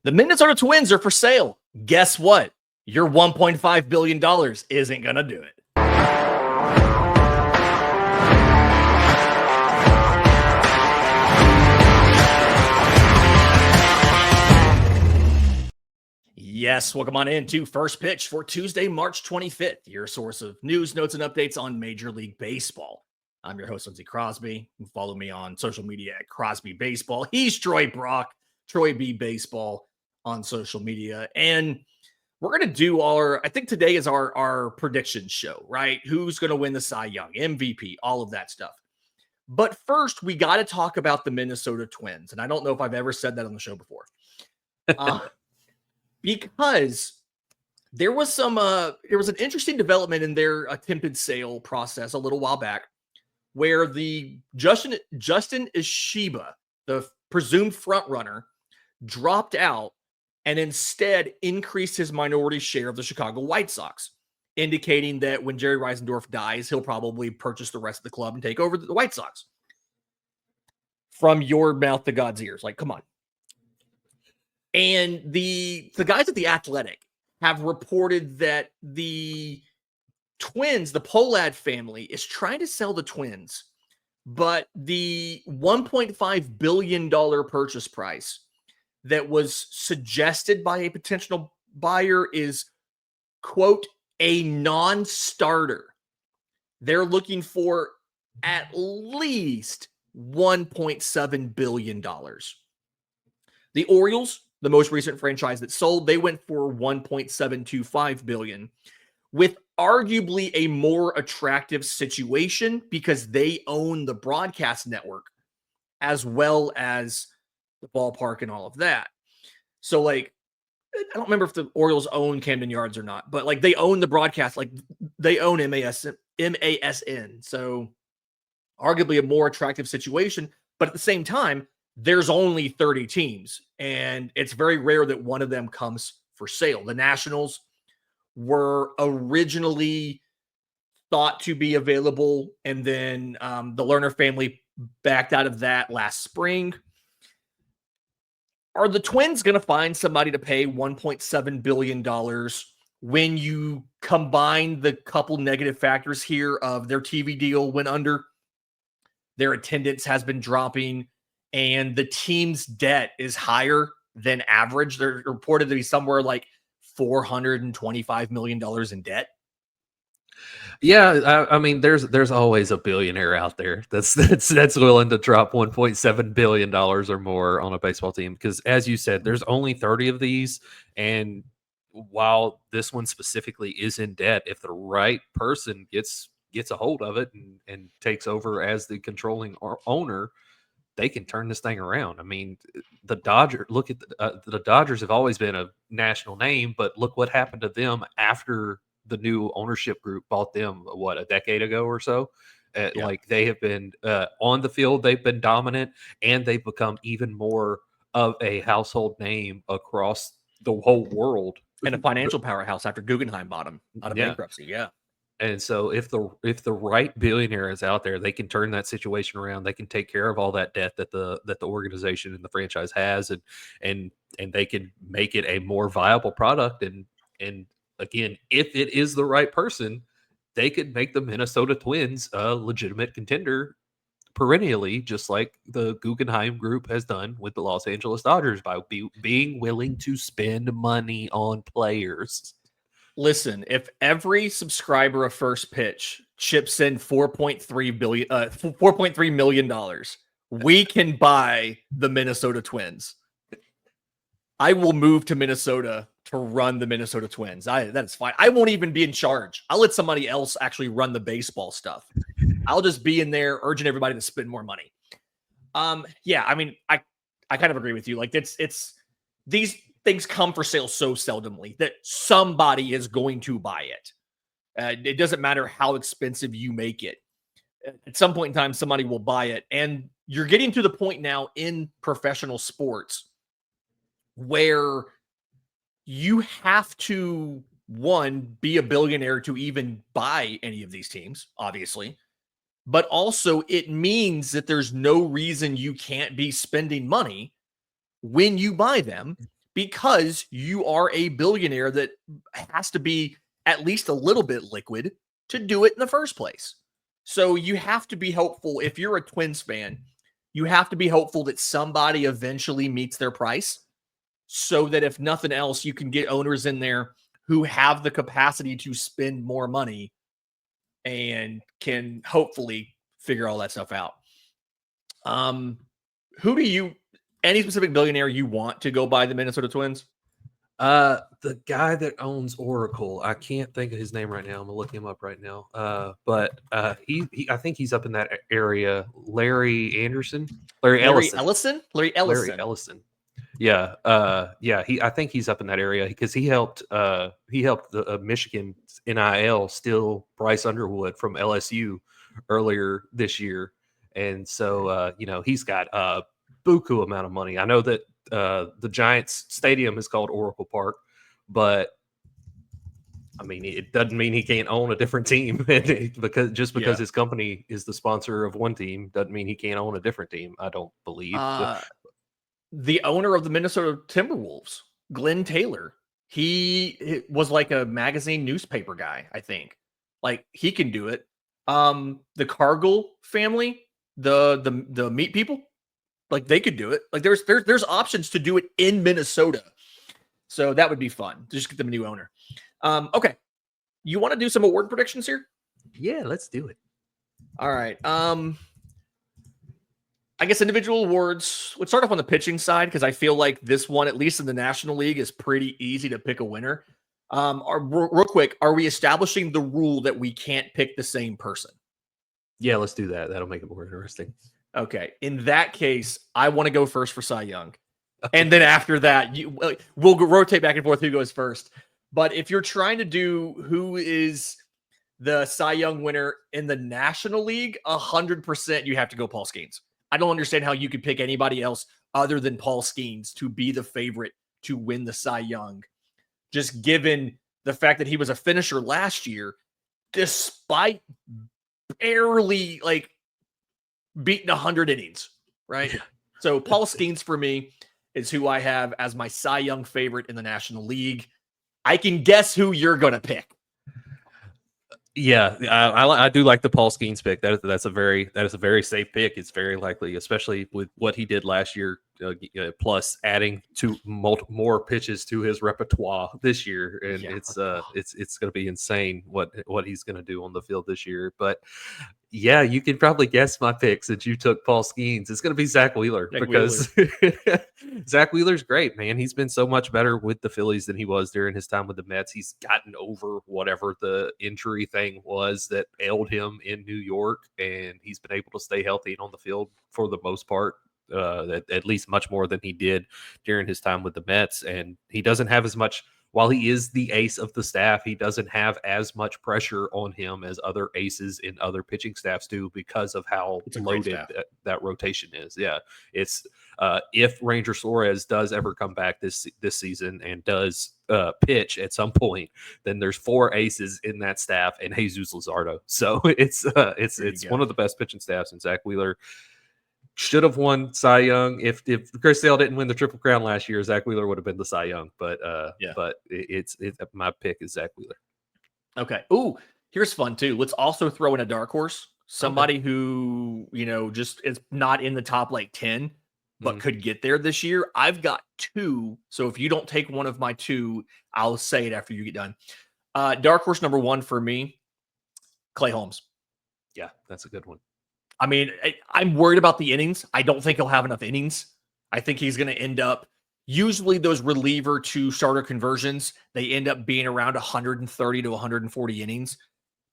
The Minnesota Twins are for sale. Guess what? Your $1.5 billion isn't going to do it. Yes, welcome on in to First Pitch for Tuesday, March 25th, your source of news, notes, and updates on Major League Baseball. I'm your host, Lindsay Crosby. You can follow me on social media at Crosby Baseball. He's Troy Brock, Troy B Baseball on social media. And we're going to do I think today is our prediction show, right? Who's going to win the Cy Young, MVP, all of that stuff. But first, we got to talk about the Minnesota Twins. And I don't know if I've ever said that on the show before. Because there was an interesting development in their attempted sale process a little while back, where the Justin Ishiba, the presumed front runner, dropped out and instead increased his minority share of the Chicago White Sox, indicating that when Jerry Reisendorf dies, he'll probably purchase the rest of the club and take over the White Sox. From your mouth to God's ears, like, come on. And the guys at The Athletic have reported that the Twins, the Pohlad family, is trying to sell the Twins, but the $1.5 billion purchase price that was suggested by a potential buyer is, quote, a non-starter. They're looking for at least $1.7 billion. The Orioles, the most recent franchise that sold, they went for $1.725 billion, with arguably a more attractive situation because they own the broadcast network as well as the ballpark and all of that. So, like, I don't remember if the Orioles own Camden Yards or not, but like they own the broadcast, like they own MASN. So, arguably a more attractive situation, but at the same time, there's only 30 teams, and it's very rare that one of them comes for sale. The Nationals were originally thought to be available, and then the Lerner family backed out of that last spring. Are the Twins going to find somebody to pay $1.7 billion when you combine the couple negative factors here of their TV deal went under, their attendance has been dropping, and the team's debt is higher than average? They're reported to be somewhere like $425 million in debt. Yeah, I mean, there's always a billionaire out there that's willing to drop $1.7 billion or more on a baseball team because, as you said, there's only 30 of these, and while this one specifically is in debt, if the right person gets a hold of it and takes over as the controlling owner, they can turn this thing around. I mean, the Dodgers have always been a national name, but look what happened to them after the new ownership group bought them, a decade ago or so. Yeah. Like, they have been on the field, they've been dominant, and they've become even more of a household name across the whole world. And a financial powerhouse after Guggenheim bought them out of bankruptcy. Yeah. And so if the right billionaire is out there, they can turn that situation around. They can take care of all that debt that the organization and the franchise has, and they can make it a more viable product. And again, if it is the right person, they could make the Minnesota Twins a legitimate contender perennially, just like the Guggenheim Group has done with the Los Angeles Dodgers by being willing to spend money on players. Listen, if every subscriber of First Pitch chips in $4.3 million, we can buy the Minnesota Twins. I will move to Minnesota to run the Minnesota Twins. That's fine. I won't even be in charge. I'll let somebody else actually run the baseball stuff. I'll just be in there urging everybody to spend more money. Yeah, I mean, I kind of agree with you. Like, it's these things come for sale so seldomly that somebody is going to buy it. It doesn't matter how expensive you make it. At some point in time, somebody will buy it. And you're getting to the point now in professional sports where you have to, one, be a billionaire to even buy any of these teams, obviously. But also it means that there's no reason you can't be spending money when you buy them, because you are a billionaire that has to be at least a little bit liquid to do it in the first place. So you have to be hopeful. If you're a Twins fan, you have to be hopeful that somebody eventually meets their price, so that if nothing else, you can get owners in there who have the capacity to spend more money and can hopefully figure all that stuff out. Who do you, any specific billionaire you want to go buy the Minnesota Twins? The guy that owns Oracle, I can't think of his name right now. I'm gonna look him up right now. But he I think he's up in that area. Larry Ellison. Larry Ellison. Yeah. I think he's up in that area because he helped the Michigan NIL steal Bryce Underwood from LSU earlier this year. And so he's got a buku amount of money. I know that the Giants stadium is called Oracle Park, but I mean, it doesn't mean he can't own a different team because his company is the sponsor of one team doesn't mean he can't own a different team. I don't believe. The owner of the Minnesota Timberwolves, Glenn Taylor, he was like a magazine newspaper guy, I think. Like, he can do it. The Cargill family, the meat people, like, they could do it. Like, there's options to do it in Minnesota. So that would be fun. Just get them a new owner. Okay. You want to do some award predictions here? Yeah, let's do it. All right. I guess individual awards. Let's start off on the pitching side, because I feel like this one, at least in the National League, is pretty easy to pick a winner. Real quick, are we establishing the rule that we can't pick the same person? Yeah, let's do that. That'll make it more interesting. Okay. In that case, I want to go first for Cy Young. And then after that, we'll rotate back and forth who goes first. But if you're trying to do who is the Cy Young winner in the National League, 100% you have to go Paul Skeens. I don't understand how you could pick anybody else other than Paul Skeens to be the favorite to win the Cy Young, just given the fact that he was a finisher last year, despite barely beating 100 innings, right? Yeah. So Paul Skeens for me is who I have as my Cy Young favorite in the National League. I can guess who you're going to pick. Yeah, I do like the Paul Skeens pick. That is a very safe pick. It's very likely, especially with what he did last year, plus adding more pitches to his repertoire this year, and it's going to be insane what he's going to do on the field this year. But yeah, you can probably guess my pick since you took Paul Skeens. It's going to be Zach Wheeler because Zach Wheeler's great, man. He's been so much better with the Phillies than he was during his time with the Mets. He's gotten over whatever the injury thing was that ailed him in New York, and he's been able to stay healthy and on the field for the most part, at least much more than he did during his time with the Mets. And he doesn't have as much. While he is the ace of the staff, he doesn't have as much pressure on him as other aces in other pitching staffs do because of how loaded that rotation is. Yeah, it's if Ranger Suarez does ever come back this season and does pitch at some point, then there's 4 aces in that staff and Jesus Luzardo. So it's one of the best pitching staffs, and Zach Wheeler should have won Cy Young. If Chris Sale didn't win the Triple Crown last year, Zach Wheeler would have been the Cy Young. But my pick is Zach Wheeler. Okay. Ooh, here's fun too. Let's also throw in a dark horse. Somebody who, just is not in the top 10, but could get there this year. I've got 2. So if you don't take one of my 2, I'll say it after you get done. Dark horse number 1 for me, Clay Holmes. Yeah, that's a good one. I mean, I'm worried about the innings. I don't think he'll have enough innings. I think he's going to end up, usually those reliever to starter conversions, they end up being around 130 to 140 innings.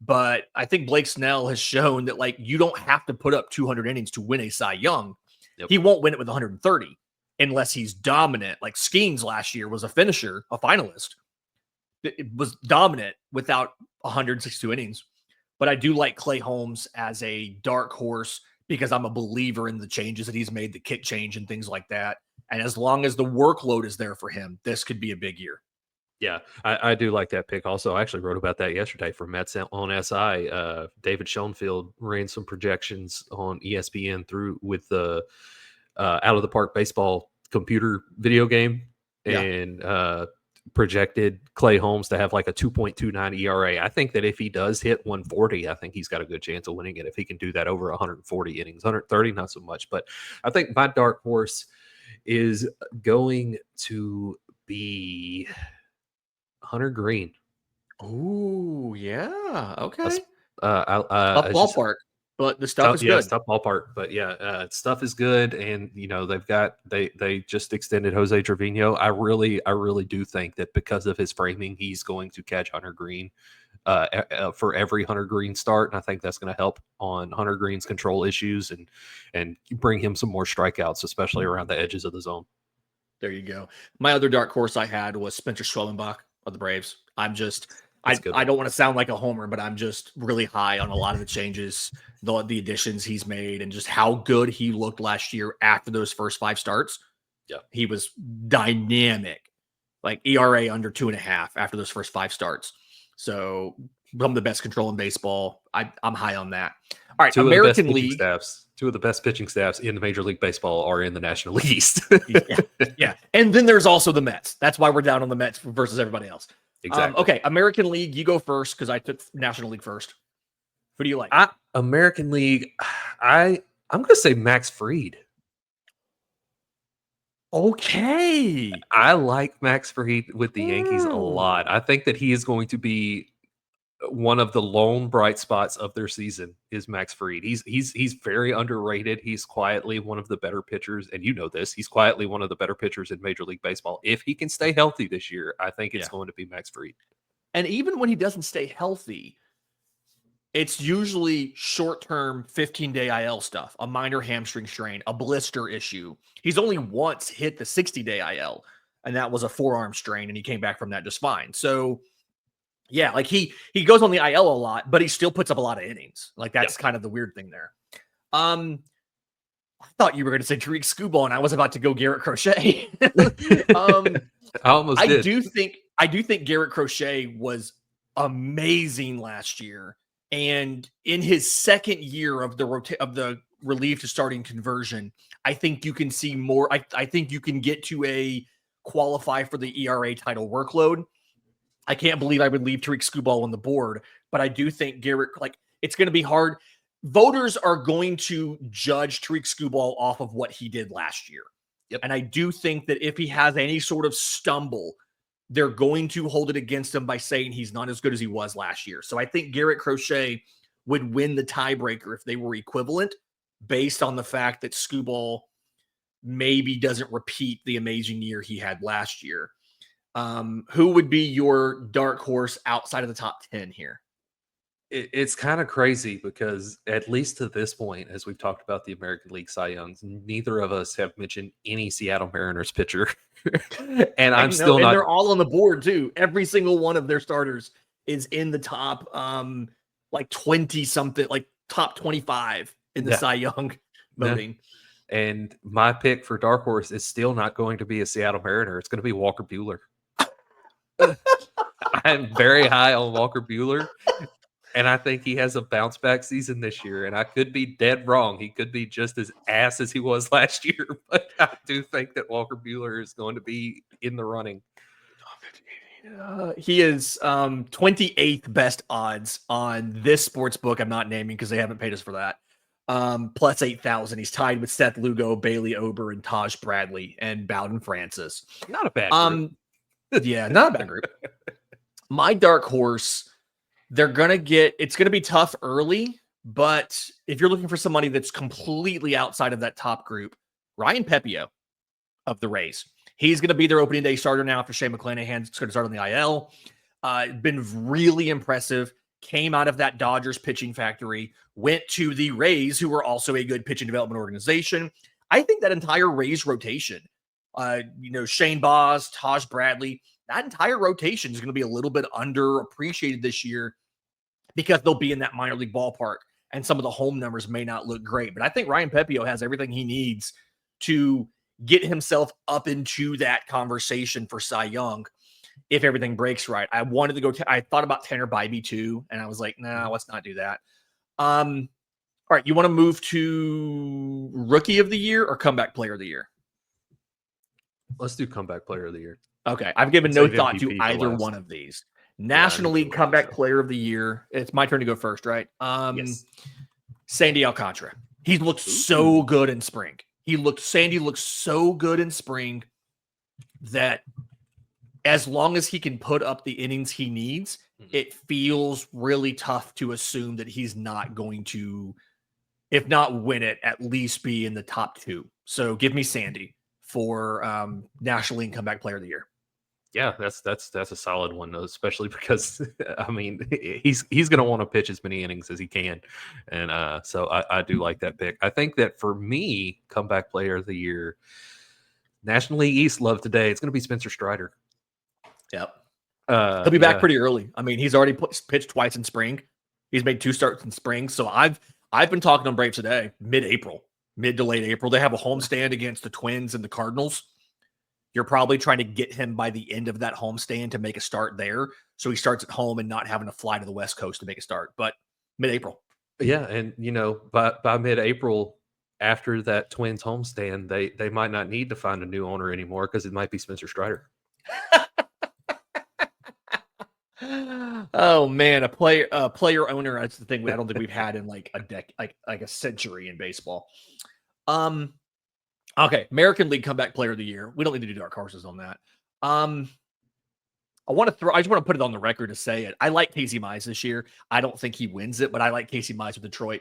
But I think Blake Snell has shown that, you don't have to put up 200 innings to win a Cy Young. Yep. He won't win it with 130 unless he's dominant. Like Skeens last year was a finisher, a finalist. It was dominant without 162 innings. But I do like Clay Holmes as a dark horse because I'm a believer in the changes that he's made, the kick change and things like that. And as long as the workload is there for him, this could be a big year. Yeah, I do like that pick. Also, I actually wrote about that yesterday for Mets on SI. David Schoenfield ran some projections on ESPN with the Out of the Park baseball computer video game. Yeah. and projected Clay Holmes to have like a 2.29 ERA. I think that if he does hit 140, I think he's got a good chance of winning it if he can do that over 140 innings. 130, not so much. But I think my dark horse is going to be Hunter Green. Oh, yeah. Okay. I Tough it's just ballpark, but the stuff tough, is yeah, it's good. tough ballpark, but yeah, stuff is good, and they just extended Jose Trevino. I really do think that because of his framing, he's going to catch Hunter Green for every Hunter Green start, and I think that's going to help on Hunter Green's control issues and bring him some more strikeouts, especially around the edges of the zone. There you go. My other dark horse I had was Spencer Schwellenbach of the Braves. That's a good I one. don't want to sound like a homer, but I'm just really high on a lot of the changes, the additions he's made, and just how good he looked last year after those first 5 starts. Yeah. He was dynamic, like ERA under 2.5 after those first 5 starts. So some of the best control in baseball. I'm high on that. All right, Two of the best American pitching League. staffs. Two of the best pitching staffs in Major League Baseball are in the National League East. Yeah, yeah. And then there's also the Mets. That's why we're down on the Mets versus everybody else. Exactly. Okay, American League, you go first because I took National League first. Who do you like? American League, I'm going to say Max Fried. Okay. I like Max Fried with the Yankees a Ooh. lot. I think that he is going to be one of the lone bright spots of their season is Max Fried. He's very underrated. He's quietly one of the better pitchers, and you know this. He's quietly one of the better pitchers in Major League Baseball. If he can stay healthy this year, I think it's going to be Max Fried. And even when he doesn't stay healthy, it's usually short-term 15-day IL stuff, a minor hamstring strain, a blister issue. He's only once hit the 60-day IL, and that was a forearm strain, and he came back from that just fine. So, yeah, like he goes on the IL a lot, but he still puts up a lot of innings. Like that's kind of the weird thing there. I thought you were going to say Tariq Skubal, and I was about to go Garrett Crochet. I almost I did. do think Garrett Crochet was amazing last year, and in his second year of the relief to starting conversion, I think you can see more. I think you can get to a qualify for the ERA title workload. I can't believe I would leave Tariq Skubal on the board, but I do think Garrett, like, it's going to be hard. Voters are going to judge Tariq Skubal off of what he did last year. Yep. And I do think that if he has any sort of stumble, they're going to hold it against him by saying he's not as good as he was last year. So I think Garrett Crochet would win the tiebreaker if they were equivalent, based on the fact that Skubal maybe doesn't repeat the amazing year he had last year. Who would be your dark horse outside of the top 10 here? It's kind of crazy because at least to this point, as we've talked about the American League Cy Youngs, neither of us have mentioned any Seattle Mariners pitcher. And I'm still and not. they're all on the board too. Every single one of their starters is in the top like 20 something, like top 25 in the Cy Young voting. And my pick for dark horse is still not going to be a Seattle Mariner. It's going to be Walker Buehler. I'm very high on Walker Buehler, and I think he has a bounce back season this year. And I could be dead wrong. He could be just as ass as he was last year, but I do think that Walker Buehler is going to be in the running. He is 28th best odds on this sports book I'm not naming because they haven't paid us for that. Plus 8,000. He's tied with Seth Lugo, Bailey Ober, and Taj Bradley and Bowden Francis. Not a bad group. Yeah, not a bad group. My dark horse, it's going to be tough early, but if you're looking for somebody that's completely outside of that top group, Ryan Pepio of the Rays. He's going to be their opening day starter now after Shane McClanahan's going to start on the IL. Been really impressive. Came out of that Dodgers pitching factory, went to the Rays, who were also a good pitching development organization. I think that entire Rays rotation, Shane Baz, Taj Bradley, that entire rotation is going to be a little bit underappreciated this year because they'll be in that minor league ballpark and some of the home numbers may not look great. But I think Ryan Pepio has everything he needs to get himself up into that conversation for Cy Young if everything breaks right. I wanted to go. I thought about Tanner Bybee too, and I was like, nah, let's not do that. All right, you want to move to Rookie of the Year or Comeback Player of the Year? Let's do comeback player of the year. Okay. I've given no Save thought to MVP for either last. one of these. Yeah, I National need to League look Comeback this up. Player of the Year. It's my turn to go first, right? Yes. Sandy Alcantara. He looked so Ooh. good in spring. Sandy looked so good in spring that as long as he can put up the innings he needs, it feels really tough to assume that he's not going to, if not win it, at least be in the top 2. So give me Sandy for National League Comeback Player of the Year. Yeah, that's a solid one, especially because I mean he's going to want to pitch as many innings as he can, and so I do like that pick. I think that for me, comeback player of the year, National League East love today. It's going to be Spencer Strider. Yep. He'll be back Yeah. pretty early. I mean, he's already pitched twice in spring. He's made 2 starts in spring. So I've been talking on Braves Today mid-April, mid to late April. They have a homestand against the Twins and the Cardinals. You're probably trying to get him by the end of that homestand to make a start there. So he starts at home and not having to fly to the West Coast to make a start. But mid-April. Yeah, and by mid-April, after that Twins homestand, they might not need to find a new owner anymore because it might be Spencer Strider. Oh man, a player owner. That's the thing I don't think we've had in like a century in baseball. Okay, American League Comeback Player of the Year. We don't need to do dark horses on that. I just want to put it on the record to say it. I like Casey Mize this year. I don't think he wins it, but I like Casey Mize with Detroit.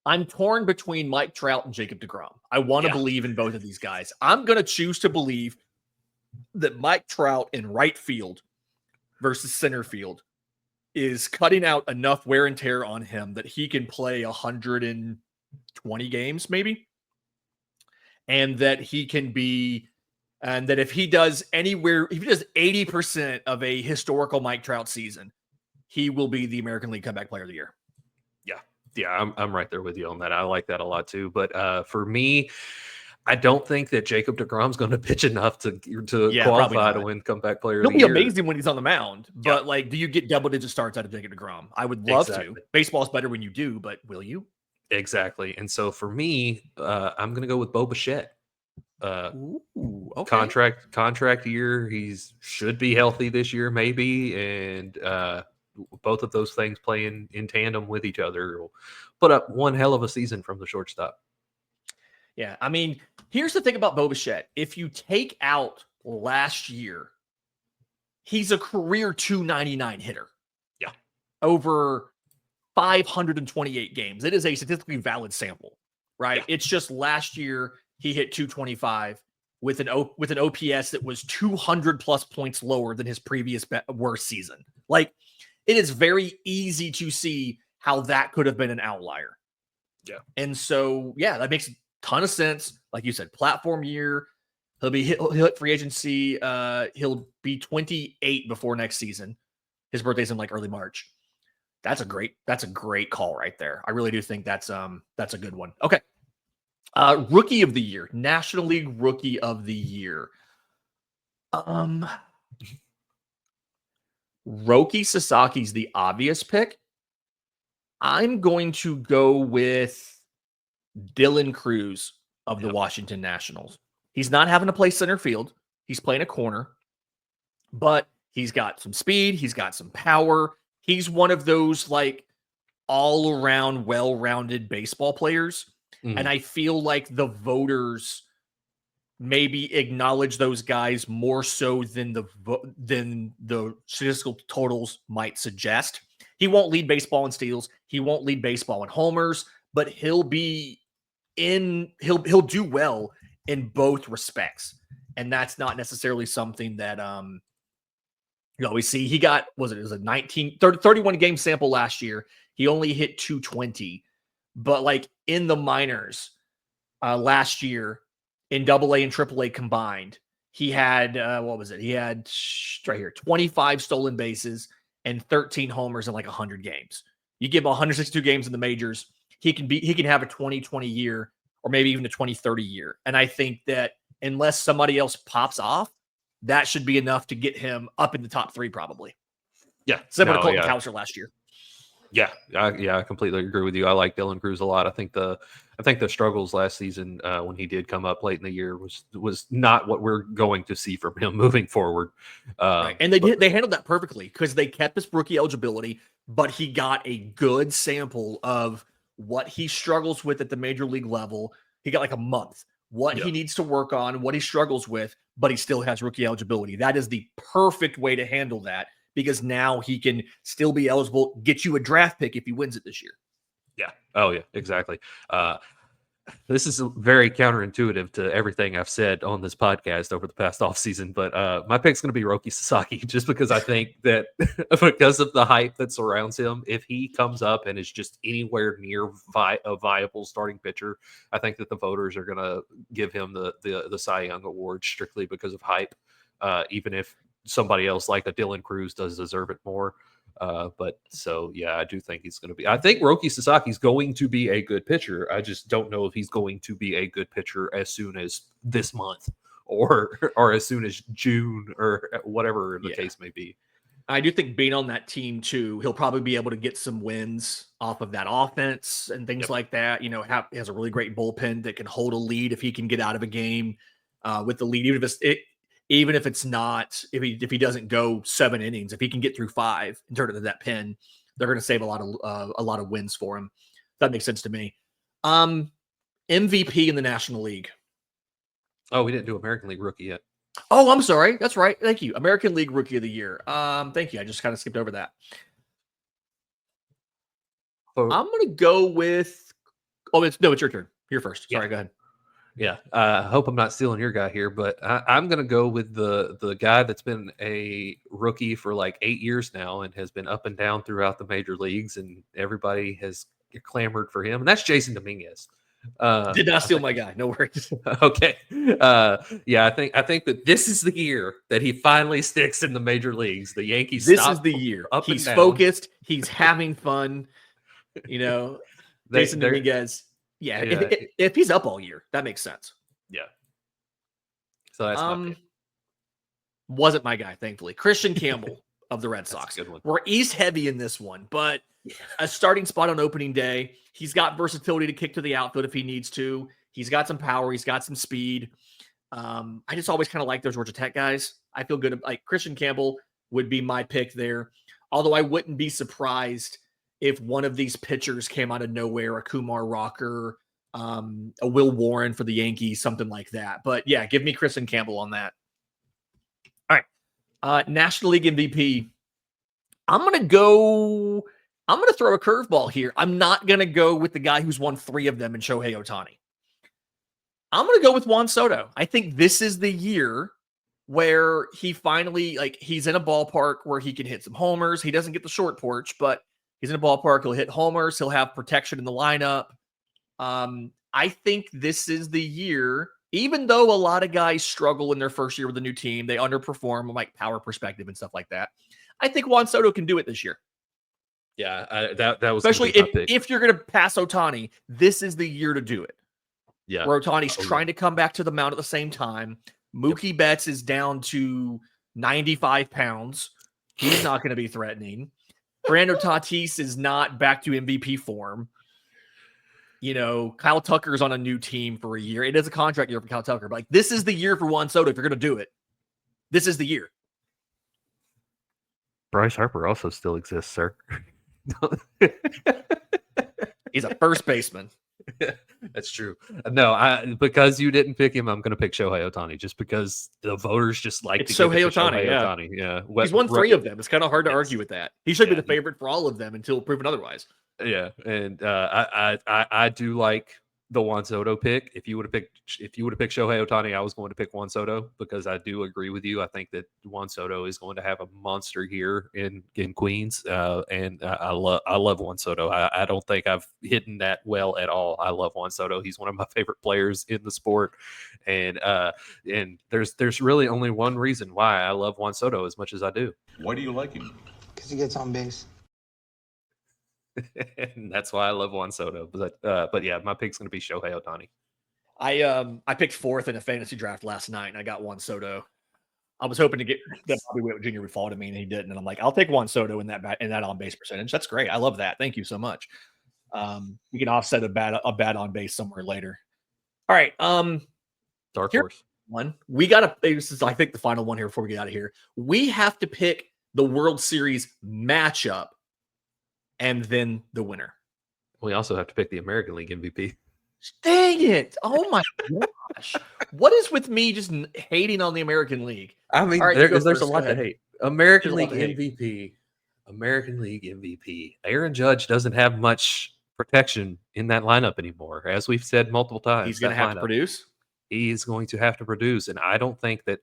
I'm torn between Mike Trout and Jacob deGrom. I want to believe in both of these guys. I'm going to choose to believe that Mike Trout in right field versus center field is cutting out enough wear and tear on him that he can play 120 games maybe. And that he can be, and that if he does 80% of a historical Mike Trout season, he will be the American League Comeback Player of the Year. Yeah, I'm right there with you on that. I like that a lot too. But for me, I don't think that Jacob deGrom's going to pitch enough to qualify to win Comeback Player of the Year. He'll be amazing when he's on the mound, but do you get double-digit starts out of Jacob deGrom? I would love to. Baseball's better when you do, but will you? Exactly. And so for me, I'm going to go with Bo Bichette. Okay. Contract year. He's should be healthy this year, maybe, and both of those things playing in tandem with each other will put up one hell of a season from the shortstop. Yeah, I mean, here's the thing about Bo Bichette. If you take out last year, he's a career 299 hitter. Yeah, over 528 games. It is a statistically valid sample, right? Yeah. It's just last year he hit 225 with an OPS that was 200 plus points lower than his previous worst season. Like, it is very easy to see how that could have been an outlier. Yeah. And so, yeah, that makes a ton of sense. Like you said, platform year. He'll hit free agency. He'll be 28 before next season. His birthday's in like early March. That's a great call right there. I really do think that's a good one. Okay. Rookie of the Year, National League Rookie of the Year. Roki Sasaki's the obvious pick. I'm going to go with Dylan Cruz of the Washington Nationals. He's not having to play center field. He's playing a corner, but he's got some speed. He's got some power. He's one of those like all-around, well-rounded baseball players. Mm-hmm. And I feel like the voters maybe acknowledge those guys more so than the statistical totals might suggest. He won't lead baseball in steals. He won't lead baseball in homers, but he'll do well in both respects. And that's not necessarily something that we see. He got, it was a 31 game sample last year. He only hit 220, but like in the minors last year in AA and AAA combined, he had, He had right here, 25 stolen bases and 13 homers in like 100 games. You give him 162 games in the majors, he can have a 2020 year or maybe even a 2030 year. And I think that unless somebody else pops off, that should be enough to get him up in the top 3 probably. Yeah. Similar to Colton Cowser last year. Yeah, I completely agree with you. I like Dylan Cruz a lot. I think the struggles last season when he did come up late in the year was not what we're going to see from him moving forward. Right. And they handled that perfectly because they kept his rookie eligibility, but he got a good sample of what he struggles with at the major league level. He got like a month, what Yeah. he needs to work on, what he struggles with, but he still has rookie eligibility. That is the perfect way to handle that because now he can still be eligible, get you a draft pick if he wins it this year. Yeah. Oh yeah, exactly. This is very counterintuitive to everything I've said on this podcast over the past offseason, but my pick's going to be Roki Sasaki just because I think that because of the hype that surrounds him, if he comes up and is just anywhere near a viable starting pitcher, I think that the voters are going to give him the Cy Young Award strictly because of hype, even if somebody else like a Dylan Cruz does deserve it more. But so, yeah, I do think he's going to be. I think Roki Sasaki's going to be a good pitcher. I just don't know if he's going to be a good pitcher as soon as this month or as soon as June or whatever the case may be. I do think being on that team too, he'll probably be able to get some wins off of that offense and things like that. You know, he has a really great bullpen that can hold a lead if he can get out of a game with the lead, even if it's not, if he doesn't go 7 innings, if he can get through 5 and turn it into that pin, they're going to save a lot of wins for him. That makes sense to me. MVP in the National League. Oh, we didn't do American League Rookie yet. Oh, I'm sorry. That's right. Thank you. American League Rookie of the Year. Thank you. I just kind of skipped over that. I'm going to go with. Oh, it's your turn. You're first. Sorry, go ahead. Yeah, I hope I'm not stealing your guy here, but I'm going to go with the guy that's been a rookie for like 8 years now and has been up and down throughout the major leagues, and everybody has clamored for him, and that's Jason Dominguez. Did not steal my guy. No worries. Okay. Yeah, I think that this is the year that he finally sticks in the major leagues. The Yankees. This is the year. He's focused. He's having fun. You know, Jason Dominguez. Yeah, if he's up all year, that makes sense. Yeah. So that's my pick. Wasn't my guy, thankfully. Christian Campbell of the Red Sox. Good one. We're East heavy in this one, but a starting spot on opening day. He's got versatility to kick to the outfield if he needs to. He's got some power. He's got some speed. I just always kind of like those Georgia Tech guys. I feel good. Like Christian Campbell would be my pick there. Although I wouldn't be surprised if one of these pitchers came out of nowhere, a Kumar Rocker, a Will Warren for the Yankees, something like that. But yeah, give me Christian Campbell on that. All right. National League MVP. I'm going to throw a curveball here. I'm not going to go with the guy who's won 3 of them in Shohei Ohtani. I'm going to go with Juan Soto. I think this is the year where he finally, he's in a ballpark where he can hit some homers. He doesn't get the short porch, but he's in a ballpark. He'll hit homers. He'll have protection in the lineup. I think this is the year, even though a lot of guys struggle in their first year with a new team, they underperform from like power perspective and stuff like that. I think Juan Soto can do it this year. Yeah, that was especially if you're going to pass Ohtani, this is the year to do it. Yeah, where Ohtani's trying to come back to the mound at the same time. Mookie Betts is down to 95 pounds. He's not going to be threatening. Fernando Tatis is not back to MVP form. You know, Kyle Tucker's on a new team for a year. It is a contract year for Kyle Tucker. But this is the year for Juan Soto if you're going to do it. This is the year. Bryce Harper also still exists, sir. He's a first baseman. That's true. No, because you didn't pick him, I'm going to pick Shohei Ohtani just because the voters just like to Shohei give it to Ohtani. Shohei Ohtani. Yeah, he's won 3 of them. It's kind of hard to argue with that. He should be the favorite for all of them until proven otherwise. Yeah, and I do like the Juan Soto pick. If you would have picked Shohei Ohtani, I was going to pick Juan Soto because I do agree with you. I think that Juan Soto is going to have a monster year in Queens, and I love Juan Soto. I don't think I've hidden that well at all. I love Juan Soto. He's one of my favorite players in the sport, and there's really only one reason why I love Juan Soto as much as I do. Why do you like him? Because he gets on base. And that's why I love Juan Soto. But yeah, my pick's going to be Shohei Ohtani. I picked 4th in a fantasy draft last night, and I got Juan Soto. I was hoping to get that Bobby Witt Jr. would fall to me, and he didn't. And I'm like, I'll take Juan Soto in that on base percentage. That's great. I love that. Thank you so much. We can offset a bad on base somewhere later. All right. Dark Here's horse. one. We got to. This is, I think, the final one here before we get out of here. We have to pick the World Series matchup, and then the winner. We also have to pick the American League MVP. Dang it! Oh my gosh! What is with me just hating on the American League? I mean, All right, there's a lot to hate. American There's a League lot to hate. MVP. American League MVP. Aaron Judge doesn't have much protection in that lineup anymore, as we've said multiple times. He's going to have to produce. He is going to have to produce, and I don't think that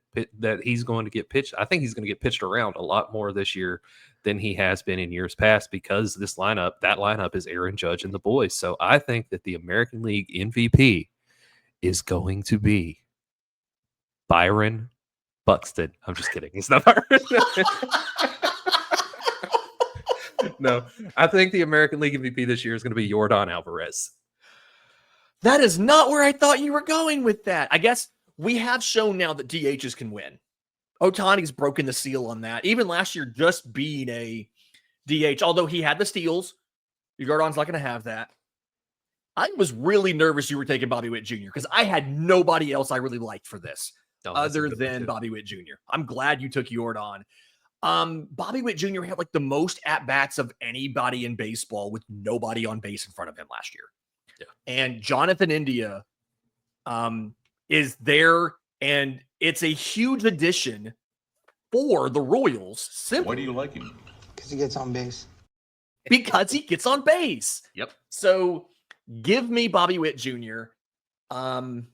he's going to get pitched. I think he's going to get pitched around a lot more this year than he has been in years past, because that lineup is Aaron Judge and the boys. So I think that the American League MVP is going to be Byron Buxton. I'm just kidding. He's not Byron. No, I think the American League MVP this year is going to be Yordan Alvarez. That is not where I thought you were going with that. I guess we have shown now that DHs can win. Ohtani's broken the seal on that. Even last year, just being a DH, although he had the steals, Yordan's not going to have that. I was really nervous you were taking Bobby Witt Jr. because I had nobody else I really liked for this other than Bobby Witt Jr. I'm glad you took Yordan. Bobby Witt Jr. had like the most at-bats of anybody in baseball with nobody on base in front of him last year. Yeah. And Jonathan India is there, and it's a huge addition for the Royals. Simply. Why do you like him? Because he gets on base. Because he gets on base. Yep. So give me Bobby Witt Jr. I'm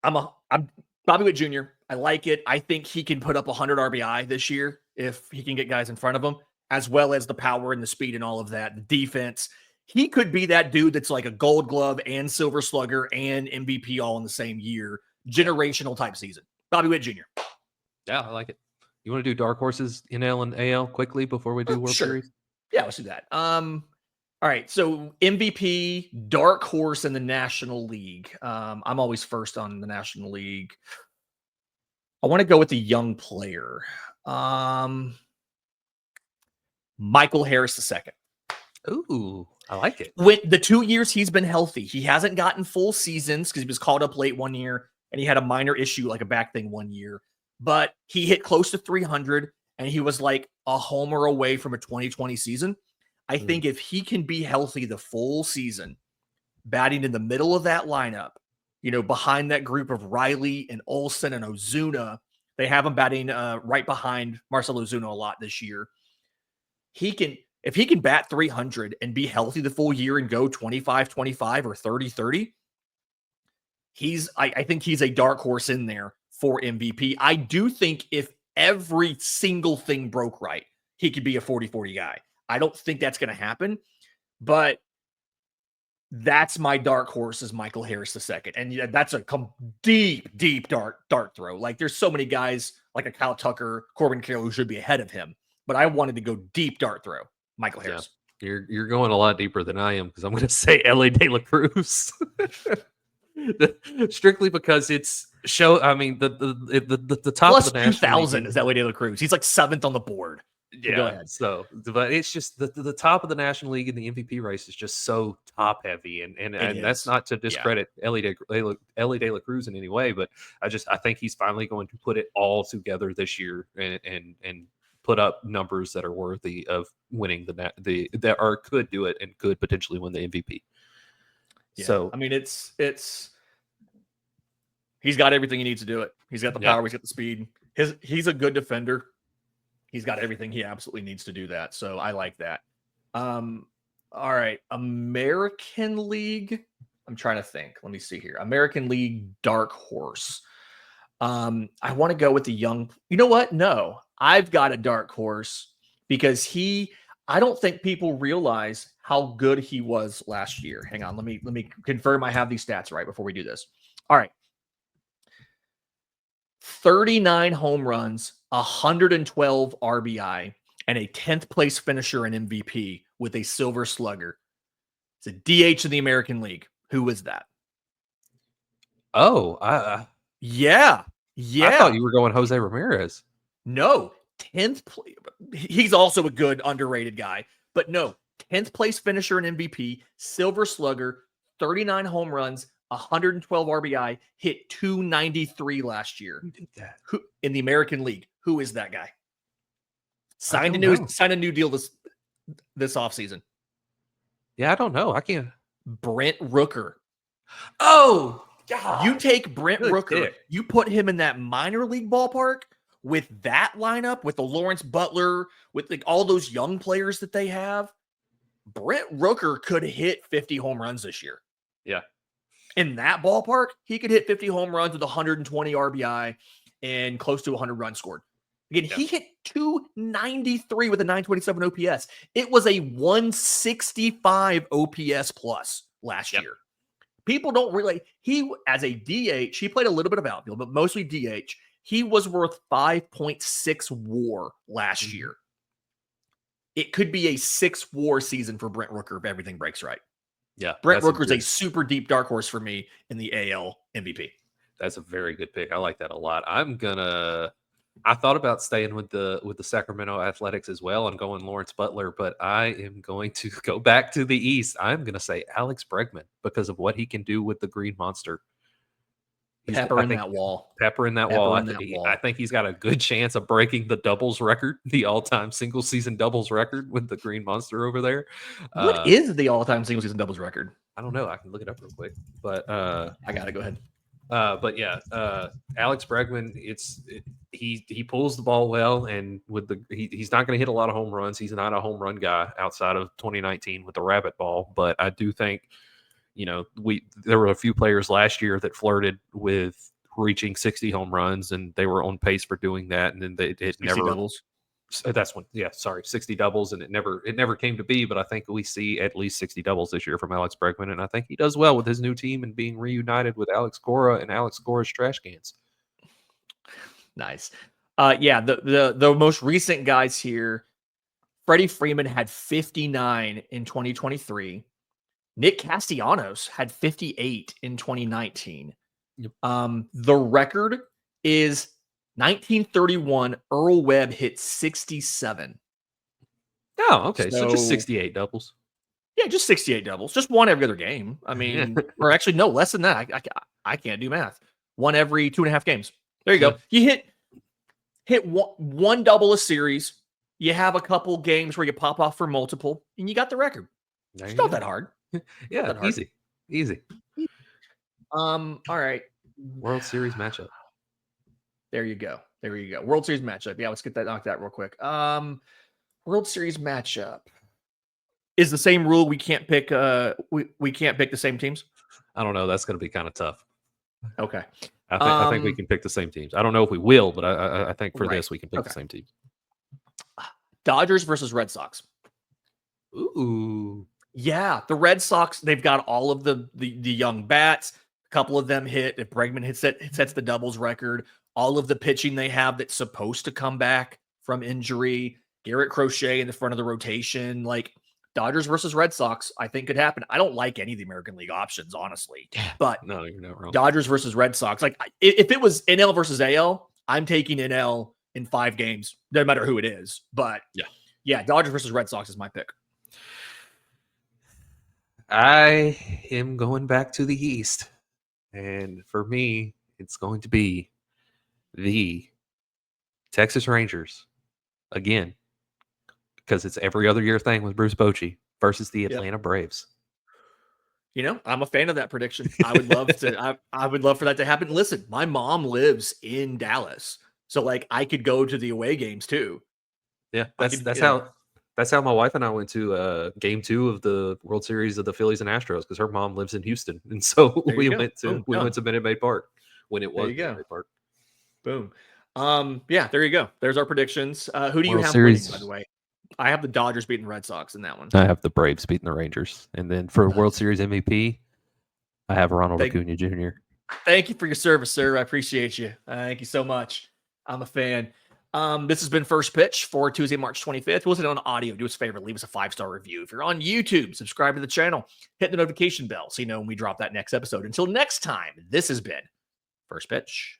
Bobby Witt Jr. I like it. I think he can put up 100 RBI this year if he can get guys in front of him, as well as the power and the speed and all of that. The defense. He could be that dude that's like a Gold Glove and Silver Slugger and MVP all in the same year. Generational type season. Bobby Witt Jr. Yeah, I like it. You want to do dark horses, NL and AL quickly before we do World Series? Yeah, let's do that. All right. So MVP, dark horse in the National League. I'm always first on the National League. I want to go with the young player. Michael Harris II. Ooh, I like it. With the 2 years he's been healthy, he hasn't gotten full seasons because he was called up late one year and he had a minor issue, like a back thing 1 year. But he hit close to 300 and he was like a homer away from a 2020 season. I think if he can be healthy the full season, batting in the middle of that lineup, behind that group of Riley and Olsen and Ozuna, they have him batting right behind Marcell Ozuna a lot this year. If he can bat 300 and be healthy the full year and go 25-25 or 30-30, I think he's a dark horse in there for MVP. I do think if every single thing broke right, he could be a 40-40 guy. I don't think that's going to happen, but that's my dark horse is Michael Harris II. And that's a deep dart throw. Like there's so many guys like a Kyle Tucker, Corbin Carroll who should be ahead of him, but I wanted to go deep dart throw. Michael Harris. Yeah. You're going a lot deeper than I am because I'm going to say Ellie De La Cruz. Strictly because it's show. I mean, the top plus of the National 2,000 League is Ellie De La Cruz. He's like 7th on the board. Yeah. Go ahead. So, but it's just the top of the National League and the MVP race is just so top heavy, and that's not to discredit Ellie De La Cruz in any way, but I think he's finally going to put it all together this year and put up numbers that are worthy of winning that could do it and could potentially win the MVP. Yeah. So I mean, it's he's got everything he needs to do it. He's got the power. He's got the speed. He's a good defender. He's got everything he absolutely needs to do that. So I like that. All right. American League. I'm trying to think. Let me see here. American League dark horse. I want to go with the young. You know what? No, I've got a dark horse because I don't think people realize how good he was last year. Hang on. Let me confirm I have these stats right before we do this. All right. 39 home runs, 112 RBI, and a 10th place finisher in MVP with a Silver Slugger. It's a DH in the American League. Who was that? Oh, yeah. I thought Yeah. you were going Jose Ramirez. No, 10th place. He's also a good underrated guy, but no, 10th place finisher in MVP, Silver Slugger, 39 home runs, 112 RBI, hit 293 last year. Who did that? Who in the American League? Who is that guy? I Signed don't know. a new deal this offseason. Yeah, I don't know. I can't. Brent Rooker. Oh, God. You take Brent Good Rooker, pick. you put him in that minor league ballpark with that lineup, with the Lawrence Butler, with like all those young players that they have. Brent Rooker could hit 50 home runs this year. Yeah. In that ballpark, he could hit 50 home runs with 120 RBI and close to 100 runs scored. Again, he hit 293 with a 927 OPS. It was a 165 OPS plus last year. People don't really, as a DH, he played a little bit of outfield, but mostly DH. He was worth 5.6 WAR last year. It could be a 6 WAR season for Brent Rooker if everything breaks right. Yeah. Brent Rooker's a super deep dark horse for me in the AL MVP. That's a very good pick. I like that a lot. I thought about staying with the Sacramento Athletics as well and going Lawrence Butler, but I am going to go back to the East. I'm going to say Alex Bregman because of what he can do with the Green Monster. Peppering that wall. I think he's got a good chance of breaking the doubles record, the all-time single-season doubles record with the Green Monster over there. What is the all-time single-season doubles record? I don't know. I can look it up real quick. But I got to go ahead. But yeah, Alex Bregman, he pulls the ball well, and he's not going to hit a lot of home runs. He's not a home run guy outside of 2019 with the rabbit ball. But I do think, there were a few players last year that flirted with reaching 60 home runs, and they were on pace for doing that, and then it never doubles. That's when, 60 doubles, and it never came to be. But I think we see at least 60 doubles this year from Alex Bregman, and I think he does well with his new team and being reunited with Alex Cora and Alex Cora's trash cans. Nice. The most recent guys here, Freddie Freeman had 59 in 2023. Nick Castellanos had 58 in 2019. Yep. The record is 1931. Earl Webb hit 67. Oh, okay. So just 68 doubles. Yeah, just 68 doubles. Just one every other game. I mean, or actually, no, less than that. I can't do math. One every 2.5 games. There you go. You hit one double a series. You have a couple games where you pop off for multiple, and you got the record. It's not that hard. Yeah, easy. All right. World Series matchup. There you go. World Series matchup. Yeah, let's knock that real quick. World Series matchup is the same rule. We can't pick. We can't pick the same teams. I don't know. That's going to be kind of tough. Okay. I think we can pick the same teams. I don't know if we will, but I think for this we can pick the same teams. Dodgers versus Red Sox. Ooh. Yeah, the Red Sox, they've got all of the young bats. A couple of them hit. If Bregman sets the doubles record, all of the pitching they have that's supposed to come back from injury. Garrett Crochet in the front of the rotation. Like Dodgers versus Red Sox, I think could happen. I don't like any of the American League options, honestly. But no, you're not wrong. Dodgers versus Red Sox. Like if it was NL versus AL, I'm taking NL in 5 games, no matter who it is. But yeah, Dodgers versus Red Sox is my pick. I am going back to the East. And for me, it's going to be the Texas Rangers again, because it's every other year thing with Bruce Bochy versus the Atlanta Braves. I'm a fan of that prediction. I would love to. I would love for that to happen. Listen, my mom lives in Dallas, so like I could go to the away games too. Yeah, that's how my wife and I went to Game 2 of the World Series of the Phillies and Astros, because her mom lives in Houston, and so we went to Minute Maid Park when it was Minute Maid Park. Boom. Yeah, there you go. There's our predictions. Who do you have winning, by the way? I have the Dodgers beating the Red Sox in that one. I have the Braves beating the Rangers. And then for World Series MVP, I have Ronald Acuna Jr. Thank you for your service, sir. I appreciate you. Thank you so much. I'm a fan. This has been First Pitch for Tuesday, March 25th. We'll listen on audio. Do us a favor. Leave us a 5-star review. If you're on YouTube, subscribe to the channel. Hit the notification bell so you know when we drop that next episode. Until next time, this has been First Pitch.